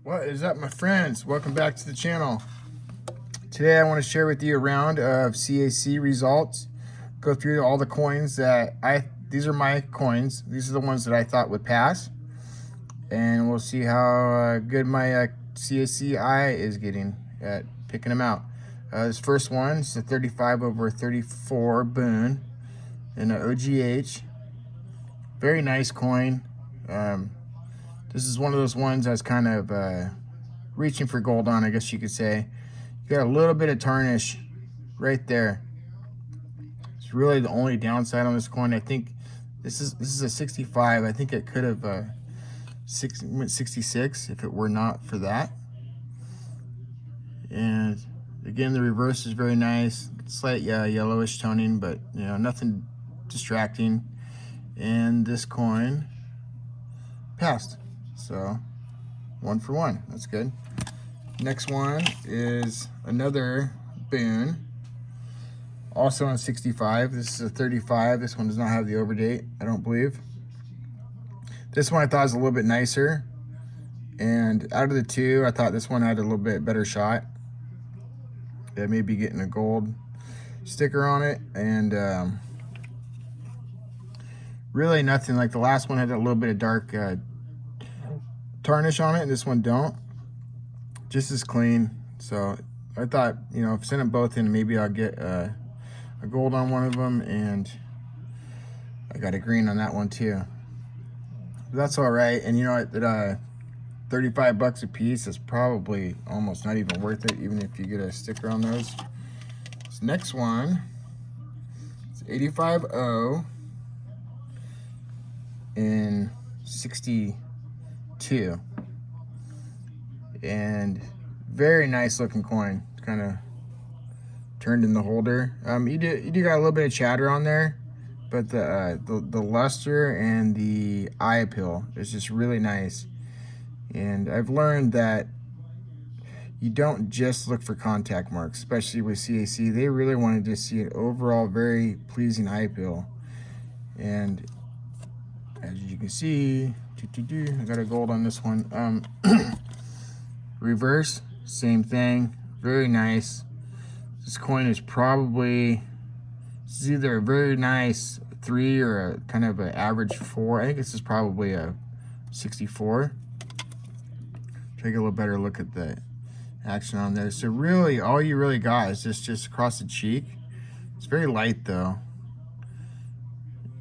What is up, my friends? Welcome back to the channel. Today I want to share with you a round of Cac results. Go through all the coins that these are my coins. These are the ones that I thought would pass. And we'll see how good my Cac eye is getting at picking them out. This first one is a 35/34 Boon in an OGH. Very nice coin. This is one of those ones I was kind of reaching for gold on, I guess you could say. You got a little bit of tarnish right there. It's really the only downside on this coin. I think this is a 65. I think it could have went 66 if it were not for that. And again, the reverse is very nice. Slight yellowish toning, but you know, nothing distracting. And this coin passed. So 1 for 1, that's good. Next one is another Boon, also on 65. This is a 35. This one does not have the overdate, I don't believe. This one I thought was a little bit nicer, and out of the two, I thought this one had a little bit better shot. It may be getting a gold sticker on it, and really nothing like the last one had a little bit of dark tarnish on it, and this one don't. Just as clean. So I thought, you know, if send them both in, maybe I'll get a gold on one of them, and I got a green on that one too. But that's all right. And you know what, that 35 bucks a piece is probably almost not even worth it, even if you get a sticker on those. This next one, it's 85.0 in 62, and very nice looking coin. It's kind of turned in the holder. You do got a little bit of chatter on there, but the luster and the eye appeal is just really nice. And I've learned that you don't just look for contact marks, especially with Cac. They really wanted to see an overall very pleasing eye appeal. And as you can see, I got a gold on this one. Reverse, same thing, very nice. This coin is probably, this is either a very nice 3 or a kind of an average 4. I think this is probably a 64. Take a little better look at the action on there. So really, all you really got is just across the cheek. It's very light though.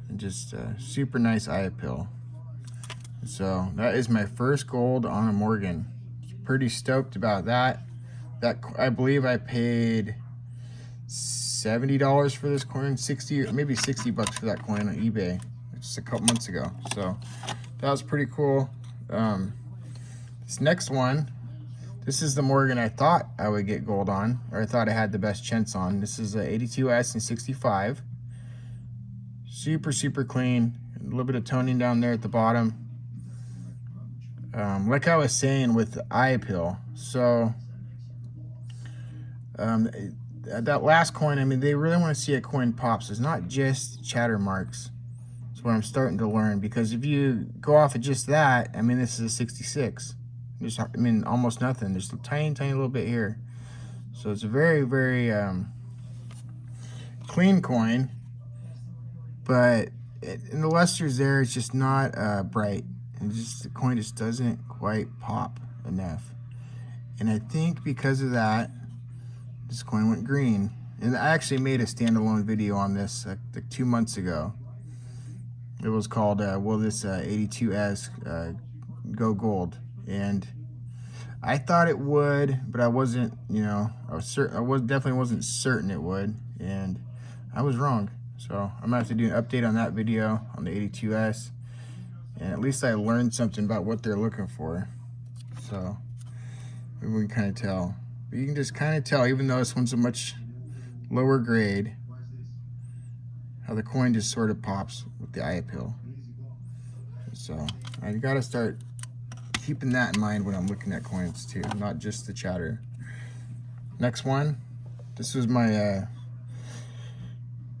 And just super nice eye appeal. So that is my first gold on a Morgan. Pretty stoked about that. I believe I paid $70 for this coin, 60 or maybe 60 bucks for that coin on eBay just a couple months ago. So that was pretty cool. This next one, this is the Morgan I thought I would get gold on, or I thought I had the best chance on. This is a 82S and 65. Super clean. A little bit of toning down there at the bottom. Like I was saying with the eye appeal, so that last coin, I mean, they really want to see a coin pop, so it's not just chatter marks. That's what I'm starting to learn, because if you go off of just that, I mean, this is a 66. Just, I mean, almost nothing. There's a tiny little bit here. So it's a very clean coin, but in the luster's there, it's just not bright. And just the coin just doesn't quite pop enough. And I think because of that, this coin went green. And I actually made a standalone video on this like 2 months ago. It was called will this 82S go gold? And I thought it would, but I wasn't, you know, definitely wasn't certain it would, and I was wrong. So I'm gonna have to do an update on that video on the 82S. And at least I learned something about what they're looking for. So maybe we can kind of tell. But you can just kind of tell, even though this one's a much lower grade, how the coin just sort of pops with the eye appeal. So I gotta start keeping that in mind when I'm looking at coins too, not just the chatter. Next one, this was my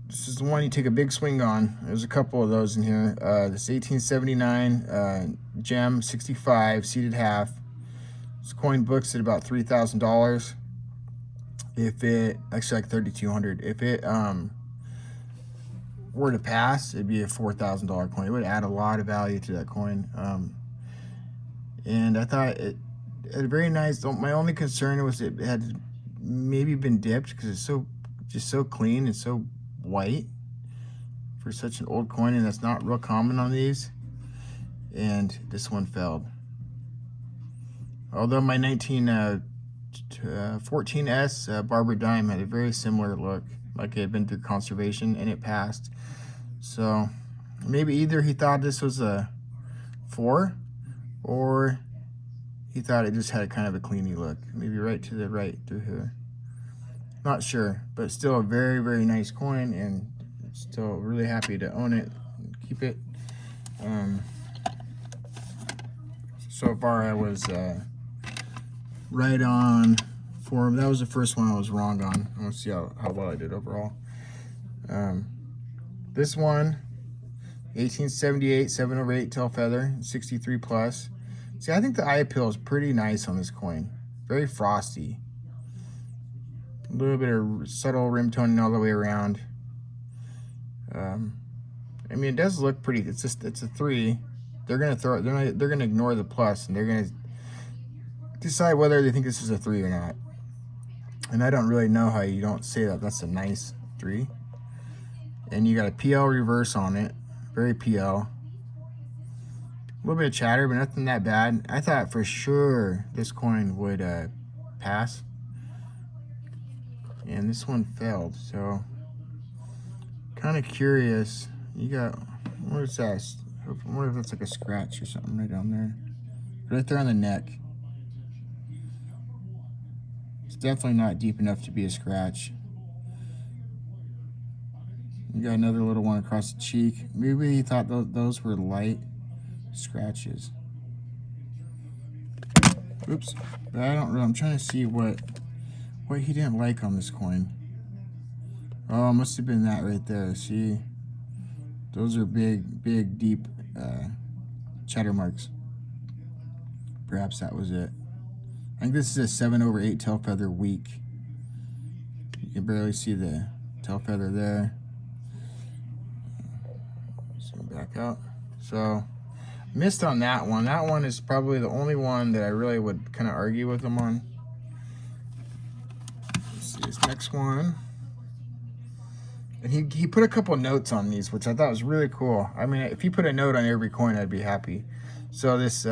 this is the one you take a big swing on. There's a couple of those in here. This 1879 gem 65 seated half. This coin books at about $3,000. If it, actually like 3,200. If it were to pass, it'd be a $4,000 coin. It would add a lot of value to that coin. And I thought it had a very nice. My only concern was it had maybe been dipped because it's just so clean and so white for such an old coin, and that's not real common on these. And this one failed. Although my 1914S Barber Dime had a very similar look, like it had been through conservation, and it passed. So maybe either he thought this was a 4, or he thought it just had kind of a cleany look. Maybe right to the right through here. Not sure, but still a very, very nice coin, and still really happy to own it and keep it. So far I was right on for, that was the first one I was wrong on. Let's see how well I did overall. This one, 1878, 708 tail feather, 63 plus. See, I think the eye appeal is pretty nice on this coin. Very frosty. A little bit of subtle rim toning all the way around. I mean, it does look pretty. It's a 3. They're gonna throw it. They're gonna ignore the plus, and they're gonna decide whether they think this is a 3 or not. And I don't really know how you don't say that. That's a nice 3. And you got a PL reverse on it. Very PL. A little bit of chatter, but nothing that bad. I thought for sure this coin would pass. And this one failed. So, kind of curious. You got, what is that? I wonder if that's like a scratch or something right down there. Right there on the neck. It's definitely not deep enough to be a scratch. You got another little one across the cheek. Maybe he thought those were light scratches. Oops. But I don't really, I'm trying to see what he didn't like on this coin. Oh, it must have been that right there. See? Those are big, deep chatter marks. Perhaps that was it. I think this is a 7/8 tail feather weak. You can barely see the tail feather there. Zoom back out. So, missed on that one. That one is probably the only one that I really would kind of argue with him on. Let's see this next one. And he put a couple notes on these, which I thought was really cool. I mean, if he put a note on every coin, I'd be happy. So this,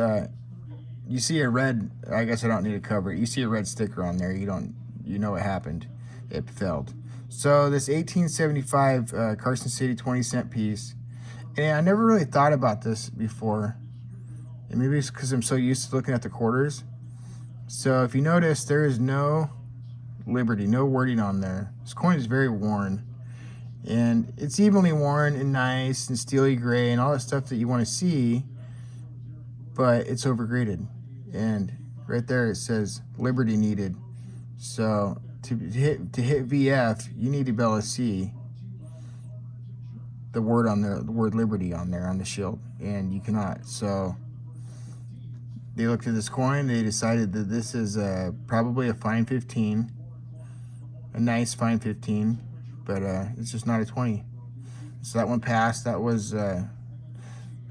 you see a red, I guess I don't need to cover it. You see a red sticker on there. You know what happened. It failed. So this 1875 Carson City 20-cent piece. And I never really thought about this before. And maybe it's because I'm so used to looking at the quarters. So if you notice, there is no Liberty, no wording on there. This coin is very worn. And it's evenly worn and nice and steely gray and all that stuff that you want to see, but it's overgraded. And right there it says Liberty needed. So to hit VF, you need to be able to see the word on the word Liberty on there on the shield, and you cannot. So they looked at this coin. They decided that this is probably a fine 15, a nice fine 15. But it's just not a 20. So that one passed. That was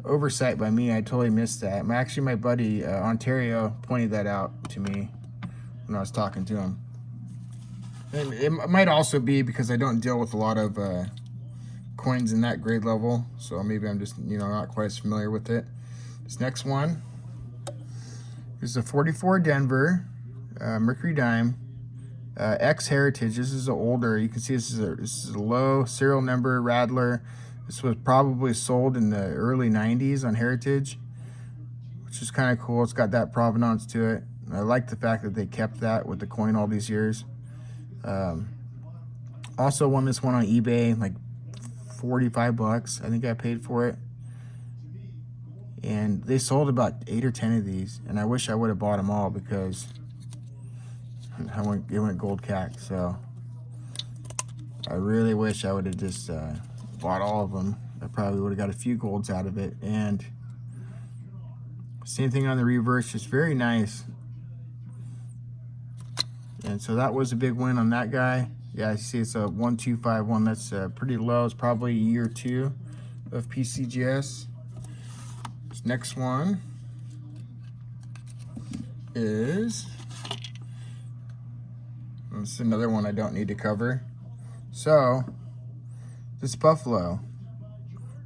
oversight by me. I totally missed that. Actually, my buddy Ontario pointed that out to me when I was talking to him. And it might also be because I don't deal with a lot of coins in that grade level, so maybe I'm just not quite as familiar with it. This next one is a 44 Denver Mercury Dime. X Heritage. This is an older. You can see this is a low serial number Rattler. This was probably sold in the early 90s on Heritage, which is kind of cool. It's got that provenance to it. I like the fact that they kept that with the coin all these years. Also won this one on eBay, like 45 bucks. I think I paid for it. And they sold about 8 or 10 of these, and I wish I would have bought them all because it went gold cac. So I really wish I would have just bought all of them. I probably would have got a few golds out of it. And same thing on the reverse, just very nice. And so that was a big win on that guy. Yeah, I see it's a 1251. That's pretty low. It's probably year 2 of PCGS. This next one is, this is another one I don't need to cover. So this Buffalo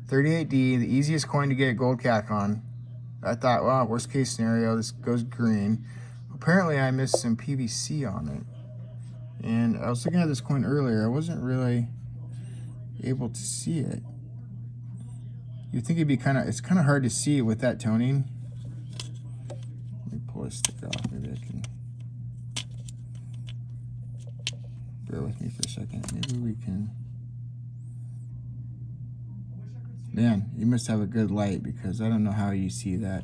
38D, the easiest coin to get gold cac on. I thought, well, worst case scenario, this goes green. Apparently I missed some PVC on it. And I was looking at this coin earlier. I wasn't really able to see it. You'd think it'd be it's kind of hard to see with that toning. Let me pull this sticker off. Maybe I can. Bear with me for a second. Maybe we can. Man, you must have a good light, because I don't know how you see that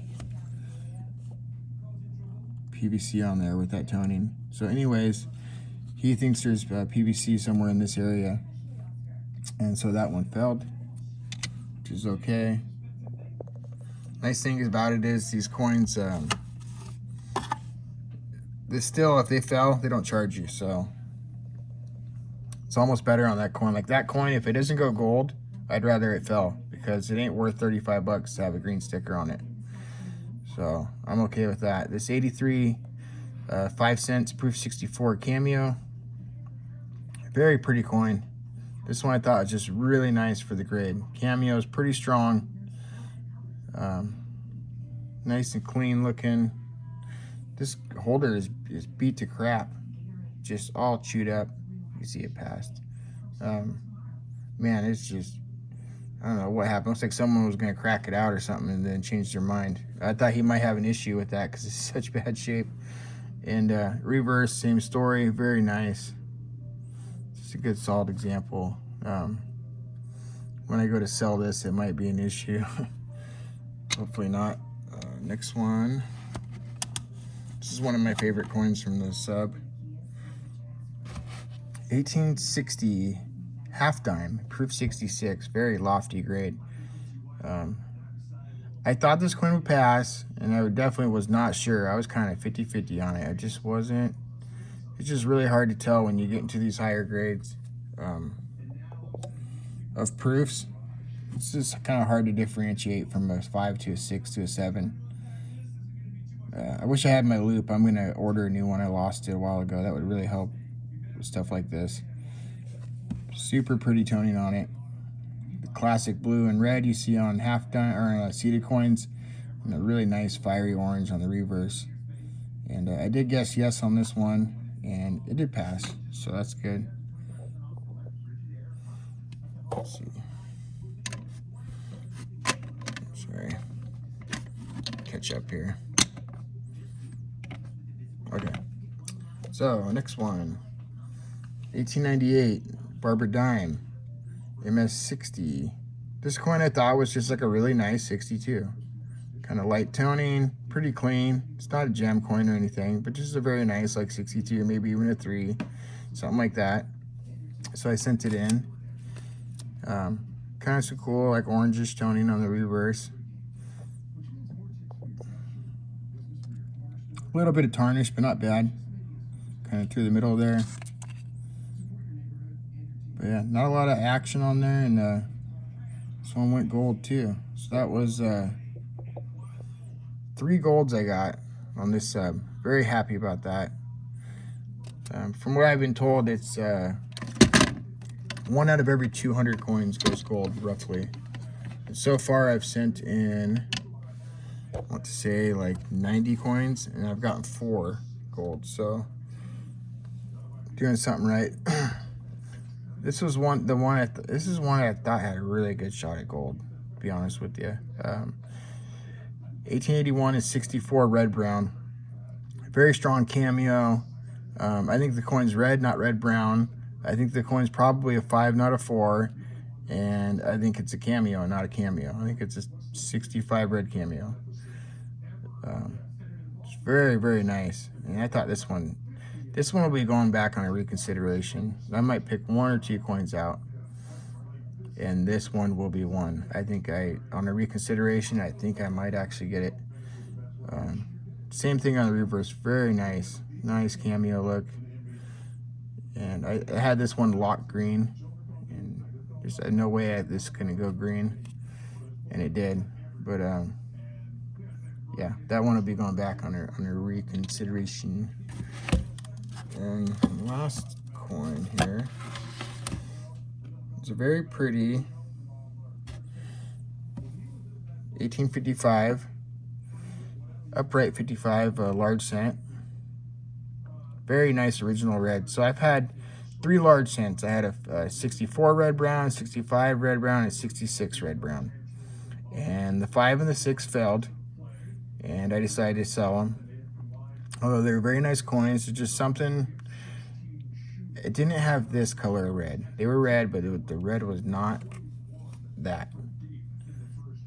PVC on there with that toning. So anyways, he thinks there's PVC somewhere in this area. And so that one failed, which is okay. Nice thing about it is these coins, they still, if they fail, they don't charge you. So it's almost better on that coin. Like that coin, if it doesn't go gold, I'd rather it fell, because it ain't worth 35 bucks to have a green sticker on it. So I'm okay with that. This 83 5 cents proof 64 cameo, very pretty coin. This one I thought was just really nice for the grade. Cameo is pretty strong, nice and clean looking. This holder is beat to crap, just all chewed up. You see it passed. Man, it's just, I don't know what happened. Looks like someone was going to crack it out or something and then changed their mind. I thought he might have an issue with that because it's such bad shape. And reverse, same story, very nice. Just a good solid example. When I go to sell this, it might be an issue. Hopefully not. Next one. This is one of my favorite coins from the sub. 1860 half dime, proof 66, very lofty grade. I thought this coin would pass, and I definitely was not sure. I was kind of 50-50 on it. I just wasn't. It's just really hard to tell when you get into these higher grades of proofs. It's just kind of hard to differentiate from a 5 to a 6 to a 7. I wish I had my loop. I'm going to order a new one. I lost it a while ago. That would really help with stuff like this. Super pretty toning on it. The classic blue and red you see on half dime or seeded coins, and a really nice fiery orange on the reverse. And I did guess yes on this one, and it did pass, so that's good. Let's see. Sorry. Catch up here. Okay. So next one. 1898 Barber Dime, MS60. This coin I thought was just like a really nice 62. Kind of light toning, pretty clean. It's not a gem coin or anything, but just a very nice like 62, maybe even a 3, something like that. So I sent it in. Kind of some cool like orangish toning on the reverse. A little bit of tarnish, but not bad. Kind of through the middle there. But yeah, not a lot of action on there, and this one went gold too. So that was 3 golds I got on this sub. Very happy about that. From what I've been told, it's 1 out of every 200 coins goes gold, roughly. And so far, I've sent in, I want to say, like 90 coins, and I've gotten 4 gold. So, doing something right. This was one I thought had a really good shot at gold, to be honest with you. 1881 is 64 red brown. Very strong cameo. I think the coin's red, not red brown. I think the coin's probably a 5, not a 4. And I think it's a cameo, not a cameo. I think it's a 65 red cameo. It's very, very nice. And I thought this one will be going back on a reconsideration. I might pick 1 or 2 coins out, and this one will be one. I think on a reconsideration, I think I might actually get it. Same thing on the reverse, very nice cameo look. And I had this one locked green, and there's no way this couldn't go green, and it did. But yeah, that one will be going back on a reconsideration. And last coin here. It's a very pretty 1855 upright 55 large cent. Very nice original red. So I've had 3 large cents. I had a 64 red brown, 65 red brown, and 66 red brown. And the 5 and the 6 failed, and I decided to sell them. Although they were very nice coins, it's just something. It didn't have this color of red. They were red, but the red was not that.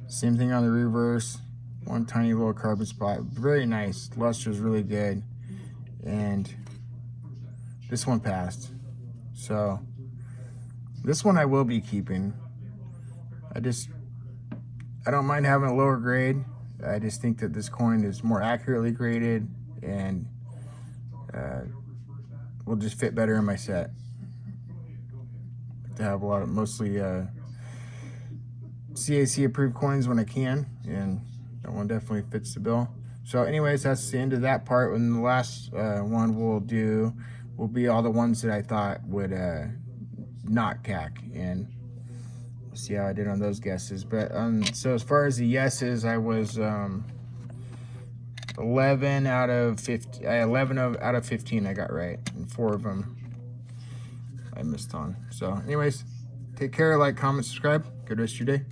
Same thing on the reverse. One tiny little carbon spot. Very nice. Luster is really good. And this one passed. So this one I will be keeping. I don't mind having a lower grade. I just think that this coin is more accurately graded and will just fit better in my set. To have a lot of mostly CAC approved coins when I can, and that one definitely fits the bill. So anyways, that's the end of that part. And the last one we'll do will be all the ones that I thought would not CAC, and we'll see how I did on those guesses. But so as far as the yeses, I was 11 out of 15. 11 out of 15 I got right, and 4 of them I missed on. So anyways, take care, like, comment, subscribe. Good rest of your day.